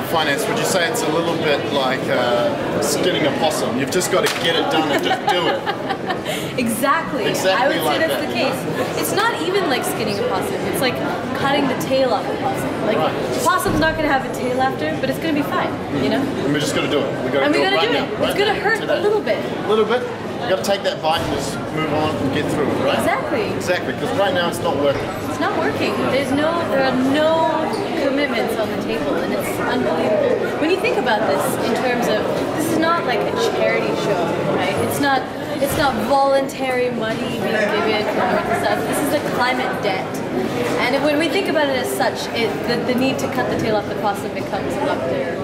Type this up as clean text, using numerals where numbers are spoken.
Finance, would you say it's a little bit like skinning a possum? You've just got to get it done and just do it. Exactly. I would say that's the case. It's not even like skinning a possum. It's like cutting the tail off a possum. Like the possum's not going to have a tail after, but it's going to be fine. You know. And we're just going to do it. We got to do it right now. It's going to hurt a little bit. A little bit. You got to take that bite and just move on and get through it, right? Exactly. Exactly. Because right now it's not working. It's not working. There are no commitments on the table, and it's unbelievable. When you think about this in terms of, this is not like a charity show, right? It's not voluntary money being given for stuff. This is a climate debt. And when we think about it as such, the need to cut the tail off the possum becomes up there.